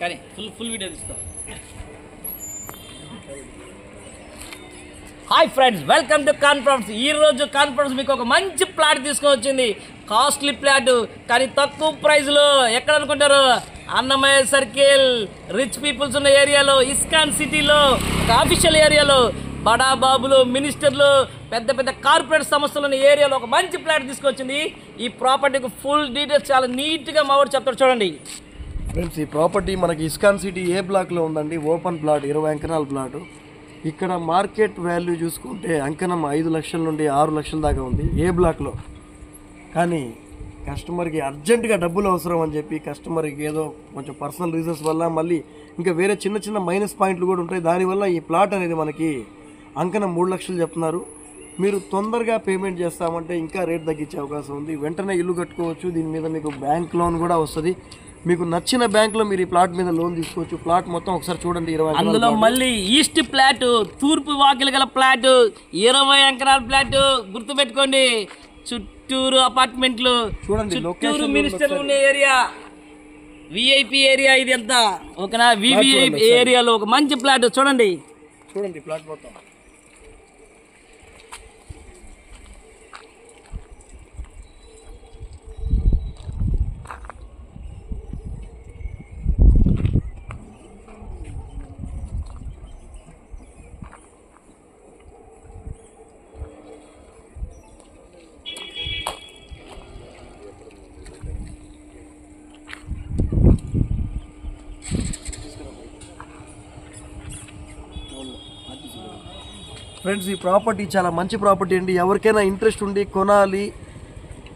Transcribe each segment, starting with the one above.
కానీ full video తీసుకో. Hi friends, welcome to conference. ఈరోజు కాన్ఫరెన్స్ మీకు ఒక మంచి ప్లాట్ తీసుకొని వచ్చింది. కాస్ట్లీ ప్లాట్ కానీ తక్కువ ప్రైస్లో. ఎక్కడ అనుకుంటారు? అన్నమయ్య సర్కిల్, రిచ్ పీపుల్స్ ఉన్న ఏరియాలో, ఇస్కాన్ సిటీలో, ఒక ఆఫీషియల్ ఏరియాలో, బడా బాబులు, మినిస్టర్లు, పెద్ద పెద్ద కార్పొరేట్ సంస్థలు ఉన్న ఏరియాలో ఒక మంచి ప్లాట్ తీసుకొచ్చింది. ఈ ప్రాపర్టీకి ఫుల్ డీటెయిల్స్ చాలా నీట్గా మావాడు చెప్తాడు, చూడండి ఫ్రెండ్స్. ఈ ప్రాపర్టీ మనకి ఇస్కాన్ సిటీ ఏ బ్లాక్లో ఉందండి. ఓపెన్ ప్లాట్, 20 ఎకరాల ప్లాట్. ఇక్కడ మార్కెట్ వాల్యూ చూసుకుంటే అంకణం 5 లక్షల నుండి 6 లక్షల దాకా ఉంది ఏ బ్లాక్లో. కానీ కస్టమర్కి అర్జెంటుగా డబ్బులు అవసరం అని చెప్పి కస్టమర్కి ఏదో కొంచెం పర్సనల్ రీజన్స్ వల్ల మళ్ళీ ఇంకా వేరే చిన్న చిన్న మైనస్ పాయింట్లు కూడా ఉంటాయి. దానివల్ల ఈ ప్లాట్ అనేది మనకి అంకణం 3 లక్షలు చెప్తున్నారు. మీరు తొందరగా పేమెంట్ చేస్తామంటే ఇంకా రేట్ తగ్గించే అవకాశం ఉంది. వెంటనే ఇల్లు కట్టుకోవచ్చు. దీని మీద మీకు బ్యాంక్ లోన్ కూడా వస్తుంది. మీకు నచ్చిన బ్యాంక్లో మీరు ఈ ప్లాట్ మీద లోన్ తీసుకోవచ్చు. ప్లాట్ మొత్తం ఒకసారి చూడండి. 20 అందులో మళ్ళీ ఈస్ట్ ప్లాట్, తూర్పు వాకిలు గల ప్లాట్, 20 ఎకరాల ప్లాట్. గుర్తుపెట్టుకోండి, చుట్టూరు అపార్ట్మెంట్లు చూడండి. చుట్టూరు మినిస్టర్లు ఉండే ఏరియా, విఐపి ఏరియా. ఇది ఎంత ఓకేనా? వివిఐపి ఏరియాలో ఒక మంచి ప్లాట్ చూడండి. చూడండి ప్లాట్ మొత్తం. ఫ్రెండ్స్, ఈ ప్రాపర్టీ చాలా మంచి ప్రాపర్టీ అండి. ఎవరికైనా ఇంట్రెస్ట్ ఉండి కొనాలి,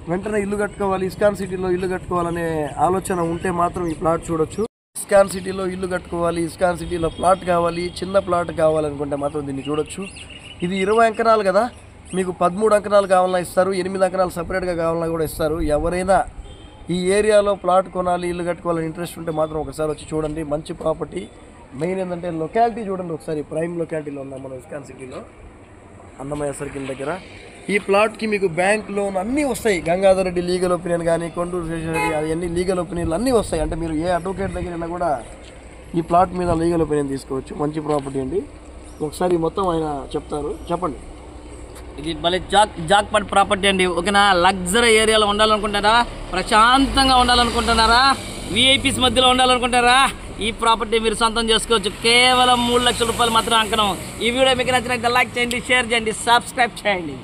వెంటనే ఇల్లు కట్టుకోవాలి, ఇస్కాన్ సిటీలో ఇల్లు కట్టుకోవాలనే ఆలోచన ఉంటే మాత్రం ఈ ప్లాట్ చూడొచ్చు. ఇస్కాన్ సిటీలో ఇల్లు కట్టుకోవాలి, ఇస్కాన్ సిటీలో ప్లాట్ కావాలి, చిన్న ప్లాట్ కావాలనుకుంటే మాత్రం దీన్ని చూడొచ్చు. ఇది 20 ఎకరాలు కదా, మీకు 13 ఎకరాలు కావాలన్నా ఇస్తారు, 8 ఎకరాలు సపరేట్గా కావాలన్నా కూడా ఇస్తారు. ఎవరైనా ఈ ఏరియాలో ప్లాట్ కొనాలి, ఇల్లు కట్టుకోవాలని ఇంట్రెస్ట్ ఉంటే మాత్రం ఒకసారి వచ్చి చూడండి. మంచి ప్రాపర్టీ. మెయిన్ ఏంటంటే లొకాలిటీ చూడండి ఒకసారి. ప్రైమ్ లొకాలిటీలో ఉన్నాం మనం ఇస్కాన్ సిటీలో, అన్నమయ్య సర్కిల్ దగ్గర. ఈ ప్లాట్కి మీకు బ్యాంక్ లోన్ అన్నీ వస్తాయి. గంగాధర్ రెడ్డి లీగల్ ఒపీనియన్ కానీ, కొండూరు శేషరెడ్డి, అవన్నీ లీగల్ ఒపీనియన్లు అన్నీ వస్తాయి. అంటే మీరు ఏ అడ్వకేట్ దగ్గరైనా కూడా ఈ ప్లాట్ మీద లీగల్ ఒపీనియన్ తీసుకోవచ్చు. మంచి ప్రాపర్టీ అండి. ఒకసారి మొత్తం ఆయన చెప్తారు, చెప్పండి. ఇది భలే జాక్పాట్ ప్రాపర్టీ అండి, ఓకేనా? లగ్జరీ ఏరియాలో ఉండాలనుకుంటారా? ప్రశాంతంగా ఉండాలనుకుంటున్నారా? విఐపీస్ మధ్యలో ఉండాలనుకుంటారా? ఈ ప్రాపర్టీ మీరు సొంతం చేసుకోవచ్చు. కేవలం 3 లక్షల రూపాయలు మాత్రం అంకణం. ఈ వీడియో మీకు నచ్చినట్లయితే లైక్ చేయండి, షేర్ చేయండి, సబ్స్క్రైబ్ చేయండి.